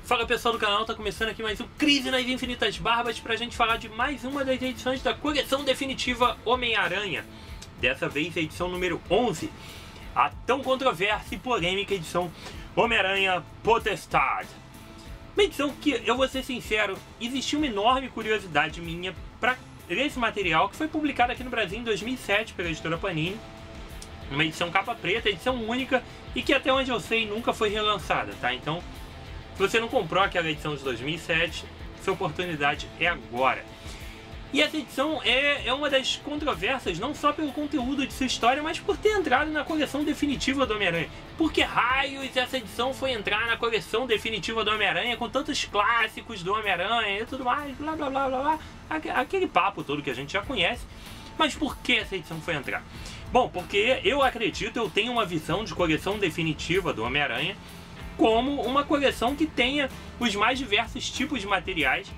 Fala pessoal do canal, tá começando aqui mais um Crise nas Infinitas Barbas pra gente falar de mais uma das edições da coleção definitiva Homem-Aranha. Dessa vez a edição número 11, a tão controversa e polêmica edição Homem-Aranha Potestad. Uma edição que, eu vou ser sincero, existiu uma enorme curiosidade minha pra ler esse material, que foi publicado aqui no Brasil em 2007 pela editora Panini. Uma edição capa preta, edição única e que até onde eu sei nunca foi relançada, tá? Então, se você não comprou aquela edição de 2007, sua oportunidade é agora. E essa edição é uma das controvérsias, não só pelo conteúdo de sua história, mas por ter entrado na coleção definitiva do Homem-Aranha. Por que raios essa edição foi entrar na coleção definitiva do Homem-Aranha, com tantos clássicos do Homem-Aranha e tudo mais, blá blá blá blá blá, aquele papo todo que a gente já conhece. Mas por que essa edição foi entrar? Bom, porque eu acredito, eu tenho uma visão de coleção definitiva do Homem-Aranha como uma coleção que tenha os mais diversos tipos de materiais,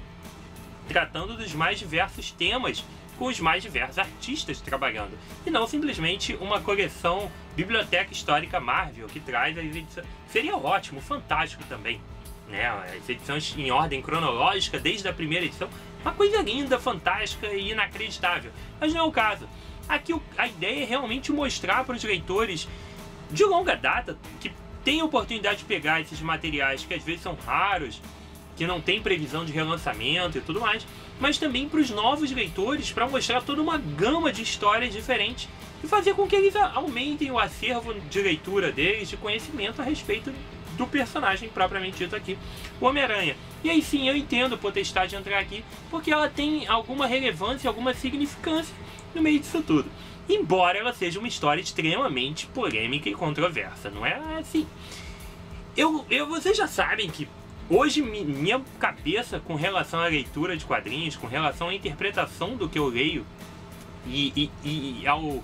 tratando dos mais diversos temas, com os mais diversos artistas trabalhando. E não simplesmente uma coleção Biblioteca Histórica Marvel, que traz as edições. Seria ótimo, fantástico também, né? As edições em ordem cronológica, desde a primeira edição. Uma coisa linda, fantástica e inacreditável. Mas não é o caso. Aqui a ideia é realmente mostrar para os leitores de longa data, que tem a oportunidade de pegar esses materiais que às vezes são raros, que não tem previsão de relançamento e tudo mais, mas também para os novos leitores, para mostrar toda uma gama de histórias diferentes e fazer com que eles aumentem o acervo de leitura deles, de conhecimento a respeito do personagem propriamente dito aqui, o Homem-Aranha. E aí sim, eu entendo a potestade de entrar aqui, porque ela tem alguma relevância, alguma significância no meio disso tudo. Embora ela seja uma história extremamente polêmica e controversa, não é assim? Vocês já sabem que hoje minha cabeça com relação à leitura de quadrinhos, com relação à interpretação do que eu leio e eu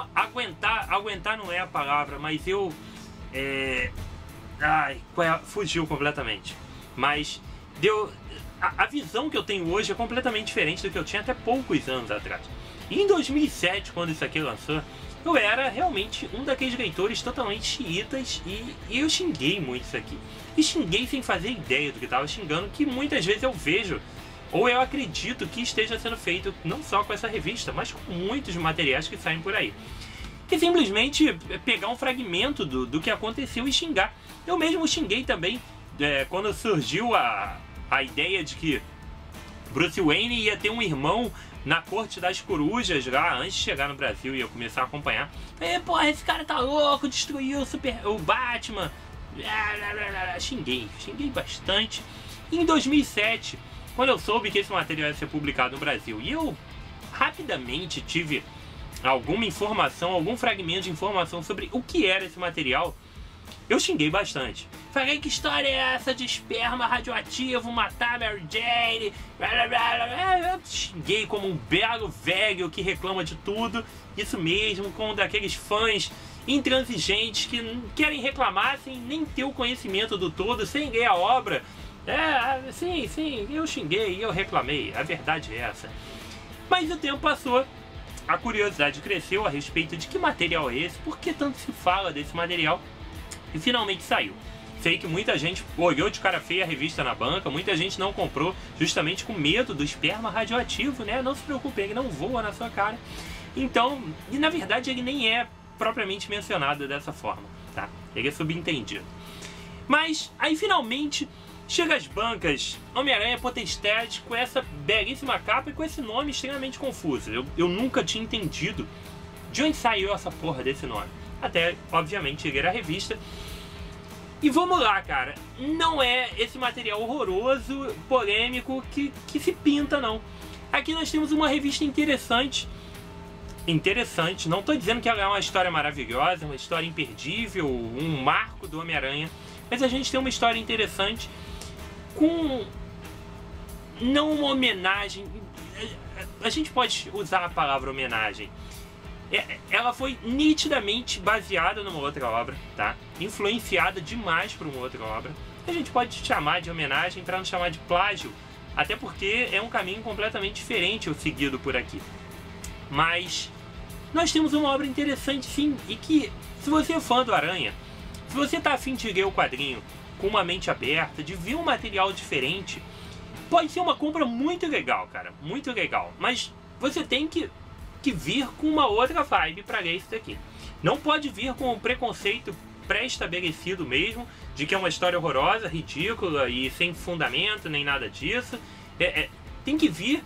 aguentar não é a palavra, mas fugiu completamente. Mas a visão que eu tenho hoje é completamente diferente do que eu tinha até poucos anos atrás. E em 2007, quando isso aqui lançou, eu era realmente um daqueles leitores totalmente xiitas e eu xinguei muito isso aqui. E xinguei sem fazer ideia do que estava xingando, que muitas vezes eu vejo, ou eu acredito que esteja sendo feito não só com essa revista, mas com muitos materiais que saem por aí. Que simplesmente pegar um fragmento do que aconteceu e xingar. Eu mesmo xinguei também quando surgiu a ideia de que Bruce Wayne ia ter um irmão na Corte das Corujas lá, antes de chegar no Brasil e eu começar a acompanhar. Porra, esse cara tá louco, destruiu o Batman. Xinguei bastante. E em 2007, quando eu soube que esse material ia ser publicado no Brasil, e eu rapidamente tive alguma informação, algum fragmento de informação sobre o que era esse material, eu xinguei bastante. Falei, que história é essa de esperma radioativo matar Mary Jane? Eu xinguei como um belo velho que reclama de tudo. Isso mesmo, com daqueles fãs intransigentes que querem reclamar sem nem ter o conhecimento do todo, sem ler a obra. Sim, eu xinguei e eu reclamei. A verdade é essa. Mas o tempo passou, a curiosidade cresceu a respeito de que material é esse, por que tanto se fala desse material, e finalmente saiu. Sei que muita gente olhou de cara feia a revista na banca, muita gente não comprou justamente com medo do esperma radioativo, né? Não se preocupe, ele não voa na sua cara. Então, e na verdade ele nem é propriamente mencionado dessa forma, tá? Ele é subentendido. Mas aí finalmente chega às bancas Homem-Aranha Potestad com essa belíssima capa e com esse nome extremamente confuso. Eu nunca tinha entendido de onde saiu essa porra desse nome. Até, obviamente, ler a revista. E vamos lá, cara. Não é esse material horroroso, polêmico, que se pinta, não. Aqui nós temos uma revista interessante. Não tô dizendo que ela é uma história maravilhosa, uma história imperdível, um marco do Homem-Aranha. Mas a gente tem uma história interessante com... não uma homenagem... A gente pode usar a palavra homenagem. Ela foi nitidamente baseada numa outra obra, tá? Influenciada demais por uma outra obra. A gente pode chamar de homenagem para não chamar de plágio, até porque é um caminho completamente diferente o seguido por aqui. Mas nós temos uma obra interessante sim, e que, se você é fã do Aranha, se você tá afim de ler o quadrinho com uma mente aberta, de ver um material diferente, pode ser uma compra muito legal, cara, muito legal. Mas você tem que vir com uma outra vibe para ler isso daqui. Não pode vir com um preconceito pré-estabelecido mesmo, de que é uma história horrorosa, ridícula e sem fundamento, nem nada disso. Tem que vir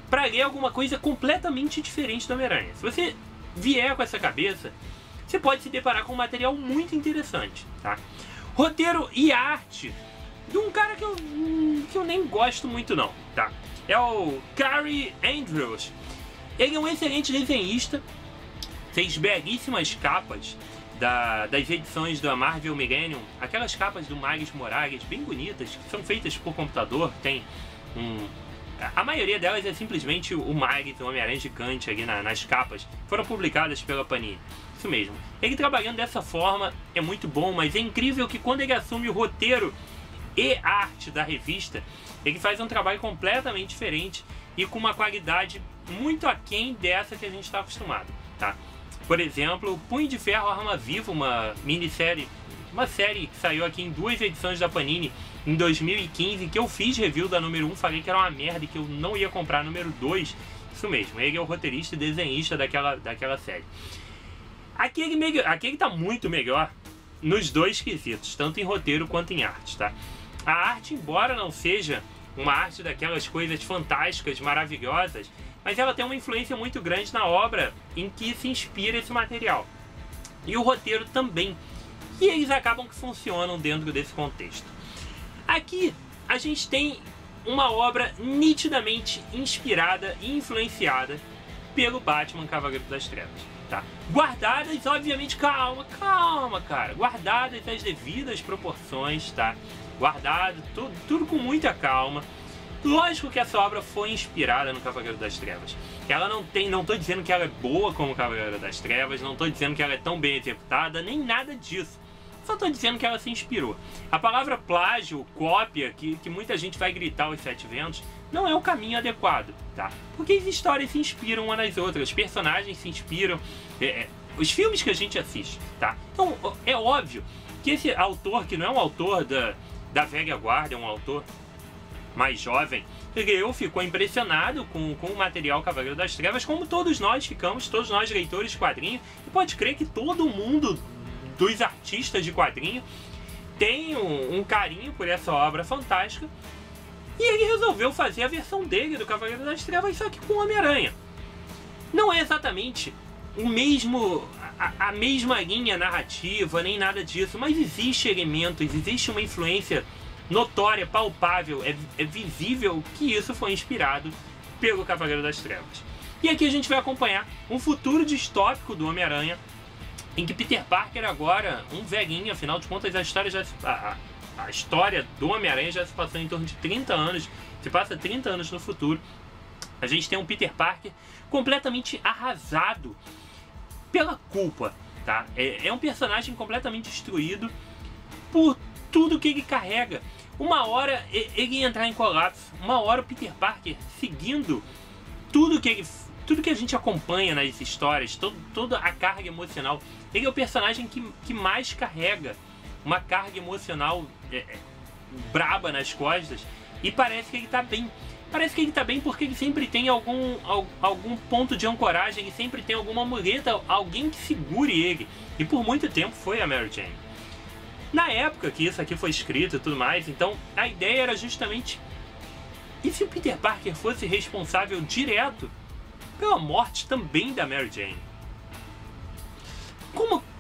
para ler alguma coisa completamente diferente do Homem-Aranha. Se você vier com essa cabeça, você pode se deparar com um material muito interessante, tá? Roteiro e arte de um cara que eu nem gosto muito não, tá? É o Cary Andrews. Ele é um excelente desenhista, fez belíssimas capas das edições da Marvel Millennium, aquelas capas do Miles Morales, bem bonitas, que são feitas por computador, tem a maioria delas é simplesmente o Miles, o Homem-Aranha gigante ali nas capas, foram publicadas pela Panini. Isso mesmo. Ele trabalhando dessa forma é muito bom, mas é incrível que quando ele assume o roteiro e arte da revista, ele faz um trabalho completamente diferente e com uma qualidade muito aquém dessa que a gente está acostumado, tá? Por exemplo, Punho de Ferro Arma Viva, uma minissérie, uma série que saiu aqui em 2 edições da Panini em 2015, que eu fiz review da número 1, falei que era uma merda e que eu não ia comprar a número 2. Isso mesmo, ele é o roteirista e desenhista daquela série. Aqui ele tá muito melhor nos 2 quesitos, tanto em roteiro quanto em arte, tá? A arte, embora não seja uma arte daquelas coisas fantásticas, maravilhosas, mas ela tem uma influência muito grande na obra em que se inspira esse material. E o roteiro também. E eles acabam que funcionam dentro desse contexto. Aqui a gente tem uma obra nitidamente inspirada e influenciada pelo Batman Cavaleiro das Trevas, tá? Guardadas, obviamente, calma, cara. Guardadas as devidas proporções, tá? Guardado, tudo com muita calma. Lógico que essa obra foi inspirada no Cavaleiro das Trevas. Ela não tô dizendo que ela é boa como o Cavaleiro das Trevas, não tô dizendo que ela é tão bem executada, nem nada disso. Só tô dizendo que ela se inspirou. A palavra plágio, cópia, que muita gente vai gritar aos 7 ventos, não é o caminho adequado, tá? Porque as histórias se inspiram umas nas outras, os personagens se inspiram, os filmes que a gente assiste, tá? Então, é óbvio que esse autor, que não é um autor da velha guarda, é um autor mais jovem, ficou impressionado com o material Cavaleiro das Trevas, como todos nós ficamos, todos nós leitores de quadrinho, e pode crer que todo mundo dos artistas de quadrinho tem um carinho por essa obra fantástica, e ele resolveu fazer a versão dele do Cavaleiro das Trevas, só que com Homem-Aranha. Não é exatamente o mesmo, a mesma linha narrativa, nem nada disso, mas existe elementos, existe uma influência notória, palpável, é visível que isso foi inspirado pelo Cavaleiro das Trevas. E aqui a gente vai acompanhar um futuro distópico do Homem-Aranha, em que Peter Parker agora, um velhinho, afinal de contas a história do Homem-Aranha já se passou em torno de 30 anos, se passa 30 anos no futuro. A gente tem um Peter Parker completamente arrasado pela culpa, tá? É um personagem completamente destruído por tudo que ele carrega. Uma hora ele ia entrar em colapso, uma hora o Peter Parker, seguindo tudo que a gente acompanha nas histórias, toda a carga emocional, ele é o personagem que mais carrega uma carga emocional braba nas costas, e parece que ele tá bem. Parece que ele tá bem porque ele sempre tem algum ponto de ancoragem, ele sempre tem alguma muleta, alguém que segure ele. E por muito tempo foi a Mary Jane. Na época que isso aqui foi escrito e tudo mais, então a ideia era justamente: e se o Peter Parker fosse responsável direto pela morte também da Mary Jane?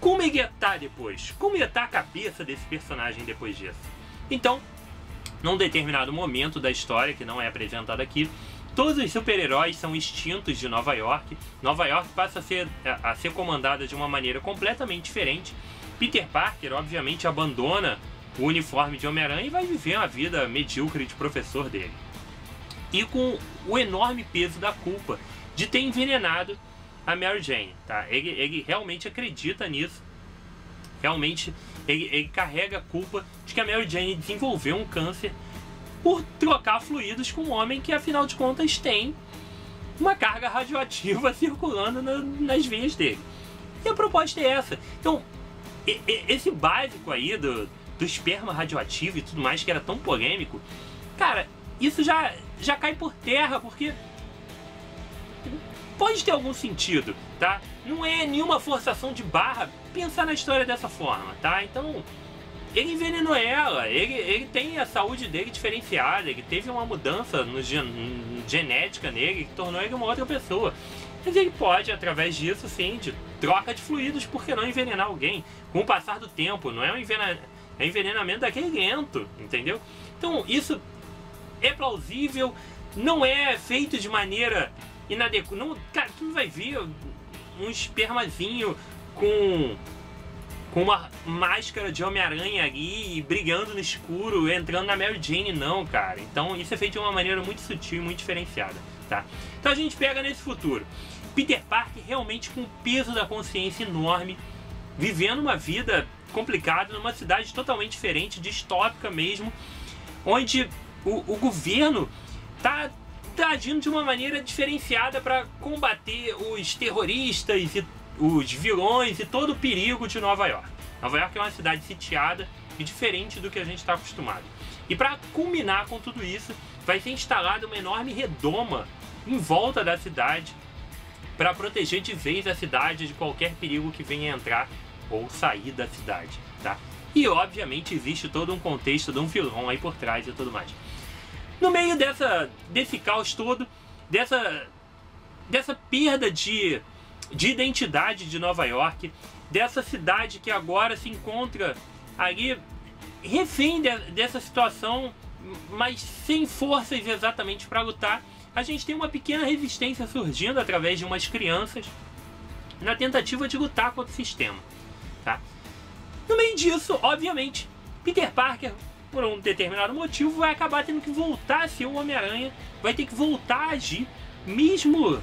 Como ele ia estar depois? Como ia estar a cabeça desse personagem depois disso? Então, num determinado momento da história, que não é apresentado aqui, todos os super-heróis são extintos de Nova York. Nova York passa a ser comandada de uma maneira completamente diferente. Peter Parker, obviamente, abandona o uniforme de Homem-Aranha e vai viver uma vida medíocre de professor dele. E com o enorme peso da culpa de ter envenenado a Mary Jane, tá? Ele realmente acredita nisso. Realmente, ele carrega a culpa de que a Mary Jane desenvolveu um câncer por trocar fluidos com um homem que, afinal de contas, tem uma carga radioativa circulando nas veias dele. E a proposta é essa. Então, esse básico aí do esperma radioativo e tudo mais, que era tão polêmico, cara, isso já cai por terra, porque pode ter algum sentido, tá? Não é nenhuma forçação de barra pensar na história dessa forma, tá? Então, ele envenenou ela, ele tem a saúde dele diferenciada, ele teve uma mudança genética nele que tornou ele uma outra pessoa. Mas ele pode, através disso, sim, de troca de fluidos, por que não envenenar alguém? Com o passar do tempo, não é um envenenamento daquele lento, entendeu? Então, isso é plausível, não é feito de maneira inadequada. Cara, tu não vai ver um espermazinho com uma máscara de Homem-Aranha ali, brigando no escuro, entrando na Mary Jane, não, cara. Então isso é feito de uma maneira muito sutil e muito diferenciada, tá? Então a gente pega nesse futuro Peter Parker realmente com o peso da consciência enorme, vivendo uma vida complicada numa cidade totalmente diferente, distópica mesmo, onde o governo tá agindo de uma maneira diferenciada para combater os terroristas e os vilões e todo o perigo de Nova York. Nova York é uma cidade sitiada e diferente do que a gente está acostumado. E para culminar com tudo isso, vai ser instalada uma enorme redoma em volta da cidade para proteger de vez a cidade de qualquer perigo que venha entrar ou sair da cidade, tá? E obviamente existe todo um contexto de um vilão aí por trás e tudo mais. No meio desse caos todo, dessa perda de identidade de Nova York, dessa cidade que agora se encontra ali refém dessa situação, mas sem forças exatamente para lutar, a gente tem uma pequena resistência surgindo através de umas crianças na tentativa de lutar contra o sistema, tá? No meio disso, obviamente, Peter Parker, por um determinado motivo, vai acabar tendo que voltar a ser o Homem-Aranha, vai ter que voltar a agir, mesmo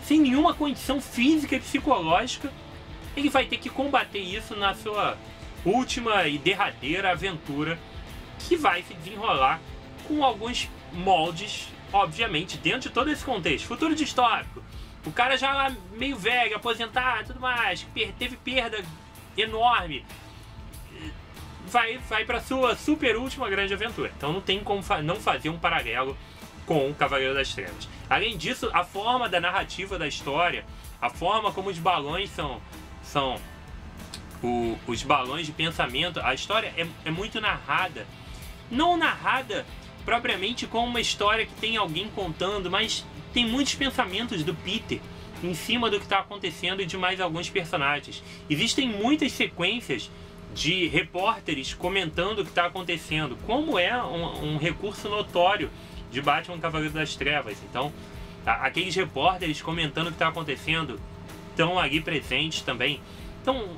sem nenhuma condição física e psicológica. Ele vai ter que combater isso na sua última e derradeira aventura, que vai se desenrolar com alguns moldes, obviamente, dentro de todo esse contexto. Futuro distópico, o cara já lá meio velho, aposentado, tudo mais, teve perda enorme, vai para sua super última grande aventura. Então não tem como não fazer um paralelo com o Cavaleiro das Trevas. Além disso, a forma da narrativa da história, a forma como os balões são os balões de pensamento, a história é muito narrada. Não narrada propriamente como uma história que tem alguém contando, mas tem muitos pensamentos do Peter em cima do que está acontecendo e de mais alguns personagens. Existem muitas sequências de repórteres comentando o que está acontecendo, como é um recurso notório de Batman Cavaleiro das Trevas. Então, aqueles repórteres comentando o que está acontecendo estão ali presentes também. Então,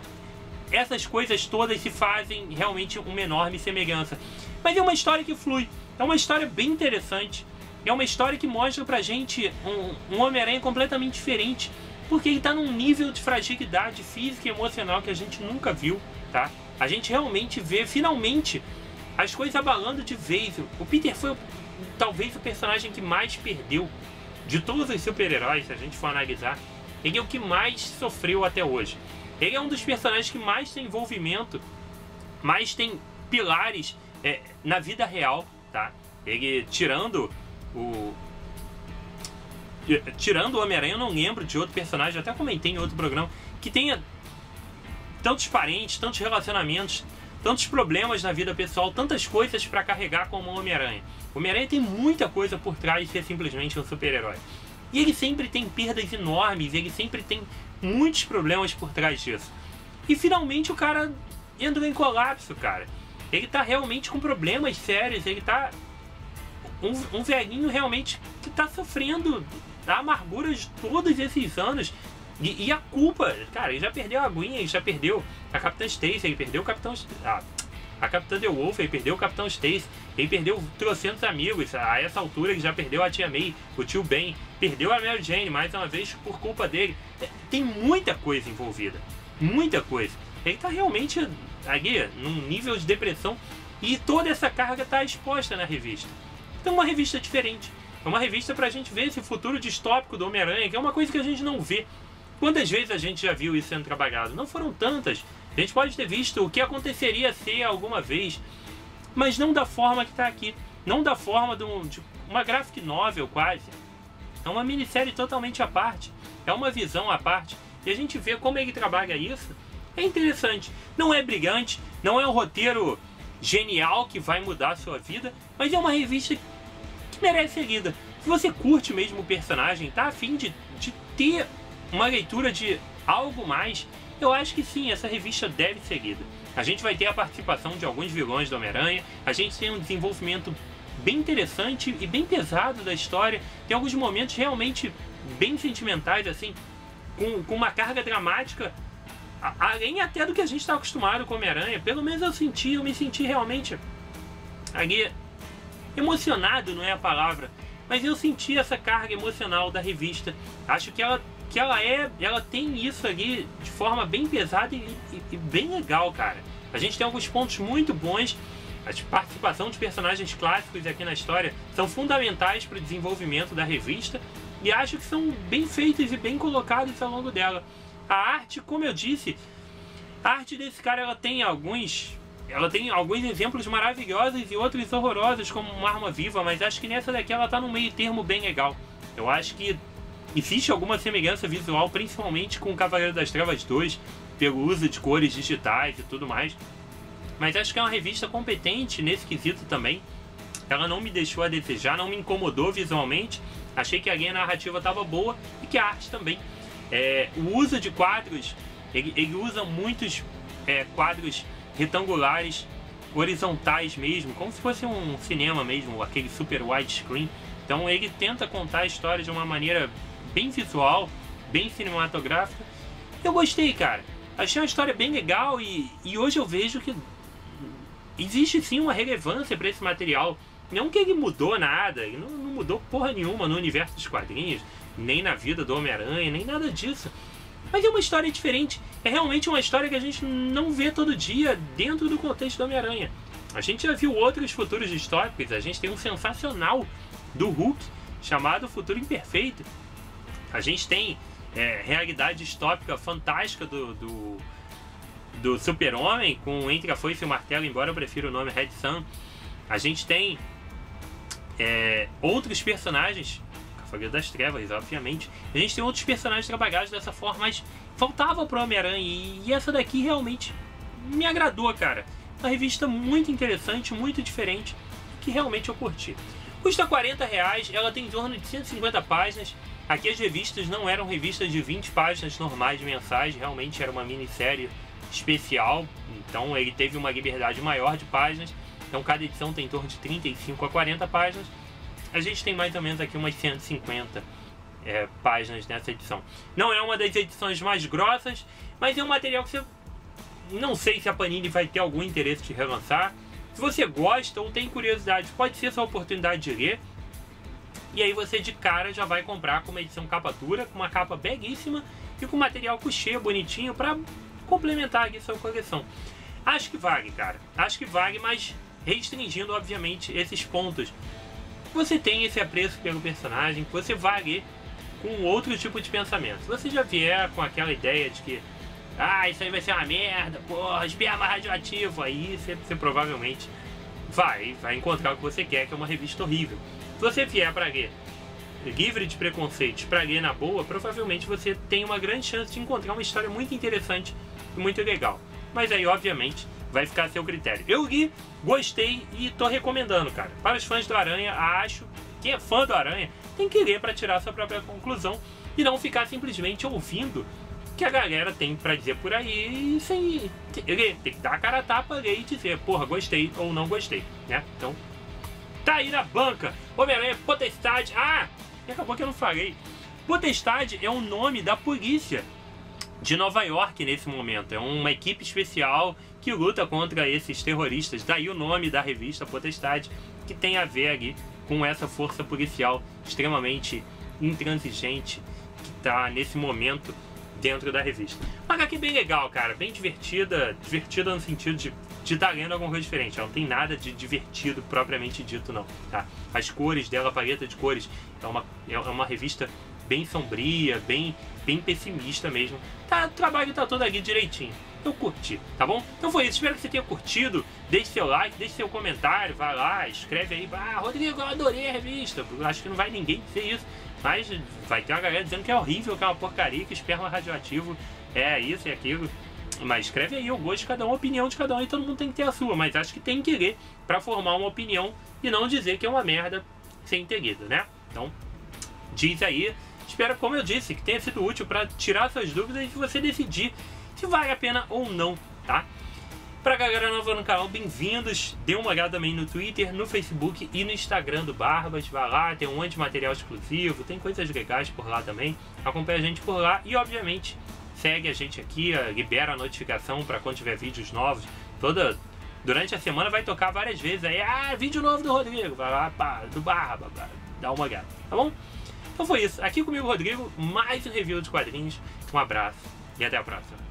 essas coisas todas se fazem realmente uma enorme semelhança. Mas é uma história que flui, é uma história bem interessante, é uma história que mostra pra gente um Homem-Aranha completamente diferente, porque ele tá num nível de fragilidade física e emocional que a gente nunca viu, tá? A gente realmente vê, finalmente, as coisas abalando de vez. O Peter foi talvez o personagem que mais perdeu de todos os super-heróis, se a gente for analisar. Ele é o que mais sofreu até hoje. Ele é um dos personagens que mais tem envolvimento, mais tem pilares na vida real, tá? Ele, tirando o Homem-Aranha, eu não lembro de outro personagem, eu até comentei em outro programa, que tenha tantos parentes, tantos relacionamentos, tantos problemas na vida pessoal, tantas coisas para carregar como o Homem-Aranha. O Homem-Aranha tem muita coisa por trás de ser simplesmente um super-herói. E ele sempre tem perdas enormes, ele sempre tem muitos problemas por trás disso. E finalmente o cara entra em colapso, cara. Ele tá realmente com problemas sérios, ele tá um velhinho realmente que tá sofrendo a amargura de todos esses anos. E a culpa, cara, ele já perdeu a Gwen, ele já perdeu a Capitã Stacy, ele perdeu o Capitão... a Capitã The Wolf, ele perdeu o Capitão Stacy, ele perdeu trocentos amigos, a essa altura ele já perdeu a Tia May, o Tio Ben, perdeu a Mary Jane, mais uma vez por culpa dele. Tem muita coisa envolvida, muita coisa. Ele tá realmente ali num nível de depressão e toda essa carga tá exposta na revista. Então é uma revista diferente, é uma revista pra gente ver esse futuro distópico do Homem-Aranha, que é uma coisa que a gente não vê. Quantas vezes a gente já viu isso sendo trabalhado? Não foram tantas, A gente pode ter visto o que aconteceria se alguma vez, mas não da forma que está aqui. Não da forma de uma graphic novel quase. É uma minissérie totalmente à parte. É uma visão à parte. E a gente vê como ele trabalha isso. É interessante. Não é brilhante. Não é um roteiro genial que vai mudar a sua vida. Mas é uma revista que merece ser lida. Se você curte mesmo o personagem, tá a fim de ter uma leitura de algo mais, eu acho que sim, essa revista deve ser lida. A gente vai ter a participação de alguns vilões do Homem-Aranha. A gente tem um desenvolvimento bem interessante e bem pesado da história. Tem alguns momentos realmente bem sentimentais, assim, com uma carga dramática, além até do que a gente está acostumado com o Homem-Aranha. Pelo menos eu me senti realmente ali emocionado, não é a palavra, mas eu senti essa carga emocional da revista. Acho que ela tem isso ali de forma bem pesada e bem legal, cara. A gente tem alguns pontos muito bons. A participação de personagens clássicos aqui na história são fundamentais para o desenvolvimento da revista e acho que são bem feitos e bem colocados ao longo dela. A arte, como eu disse, a arte desse cara ela tem alguns exemplos maravilhosos e outros horrorosos, como uma arma viva, mas acho que nessa daqui ela tá num meio termo bem legal. Eu acho que existe alguma semelhança visual, principalmente com o Cavaleiro das Trevas 2, pelo uso de cores digitais e tudo mais. Mas acho que é uma revista competente nesse quesito também. Ela não me deixou a desejar, não me incomodou visualmente. Achei que a linha narrativa estava boa e que a arte também. O uso de quadros, ele usa muitos quadros retangulares, horizontais mesmo, como se fosse um cinema mesmo, aquele super widescreen. Então ele tenta contar a história de uma maneira bem visual, bem cinematográfica. Eu gostei, cara. Achei uma história bem legal e hoje eu vejo que existe sim uma relevância para esse material. Não que ele mudou nada, ele não mudou porra nenhuma no universo dos quadrinhos, nem na vida do Homem-Aranha, nem nada disso. Mas é uma história diferente. É realmente uma história que a gente não vê todo dia dentro do contexto do Homem-Aranha. A gente já viu outros futuros distópicos. A gente tem um sensacional do Hulk, chamado Futuro Imperfeito. A gente tem realidade distópica fantástica do Super-Homem, com Entre a Foice e o Martelo, embora eu prefira o nome Red Sun. A gente tem outros personagens, Cavaleiro das Trevas, obviamente. A gente tem outros personagens trabalhados dessa forma, mas faltava pro Homem-Aranha, e essa daqui realmente me agradou, cara. Uma revista muito interessante, muito diferente, que realmente eu curti. Custa R$40, ela tem em torno de 150 páginas. Aqui as revistas não eram revistas de 20 páginas normais mensais, realmente era uma minissérie especial, então ele teve uma liberdade maior de páginas. Então cada edição tem em torno de 35 a 40 páginas. A gente tem mais ou menos aqui umas 150 páginas nessa edição. Não é uma das edições mais grossas, mas é um material que você... não sei se a Panini vai ter algum interesse de relançar. Se você gosta ou tem curiosidade, pode ser sua oportunidade de ler. E aí você de cara já vai comprar com uma edição capa dura, com uma capa belíssima e com material couché bonitinho para complementar aqui sua coleção. Acho que vale, cara. Acho que vale, mas restringindo, obviamente, esses pontos. Você tem esse apreço pelo personagem, que você vai ler com outro tipo de pensamento. Se você já vier com aquela ideia de que isso aí vai ser uma merda, porra, esperma radioativo, aí você provavelmente vai encontrar o que você quer, que é uma revista horrível. Se você vier para ler livre de preconceitos, para ler na boa, provavelmente você tem uma grande chance de encontrar uma história muito interessante e muito legal. Mas aí, obviamente, vai ficar a seu critério. Eu li, gostei e tô recomendando, cara. Para os fãs do Aranha, acho que quem é fã do Aranha tem que ler para tirar sua própria conclusão e não ficar simplesmente ouvindo o que a galera tem para dizer por aí e sem ler. Tem que dar a cara a tapa, ler e dizer, porra, gostei ou não gostei, né? Então, tá aí na banca. Homem-Aranha Potestade. E acabou que eu não falei. Potestade é o nome da polícia de Nova York nesse momento. É uma equipe especial que luta contra esses terroristas. Daí o nome da revista Potestade, que tem a ver ali com essa força policial extremamente intransigente que tá nesse momento dentro da revista. Uma HQ bem legal, cara. Bem divertida. Divertida no sentido de estar lendo alguma coisa diferente. Ela não tem nada de divertido propriamente dito, não. Tá? As cores dela, a paleta de cores, é uma revista bem sombria, bem pessimista mesmo. O trabalho tá todo ali direitinho. eu curti, tá bom? Então foi isso, espero que você tenha curtido, deixe seu like, deixe seu comentário, vai lá, escreve aí, Rodrigo, eu adorei a revista, eu acho que não vai ninguém dizer isso, mas vai ter uma galera dizendo que é horrível, que é uma porcaria, que esperma radioativo é isso e aquilo. Mas escreve aí o gosto de cada um, a opinião de cada um, e todo mundo tem que ter a sua, mas acho que tem que ler pra formar uma opinião e não dizer que é uma merda sem ter lido, né? Então, diz aí, espero, como eu disse, que tenha sido útil pra tirar suas dúvidas e você decidir se vale a pena ou não, tá? Pra galera nova no canal, bem-vindos, dê uma olhada também no Twitter, no Facebook e no Instagram do Barbas, vai lá, tem um monte de material exclusivo, tem coisas legais por lá também, acompanha a gente por lá e, obviamente, segue a gente aqui, libera a notificação para quando tiver vídeos novos. Durante a semana vai tocar várias vezes aí, vídeo novo do Rodrigo, vai lá, do Barba, dá uma olhada, tá bom? Então foi isso, aqui comigo Rodrigo, mais um review de quadrinhos, um abraço e até a próxima.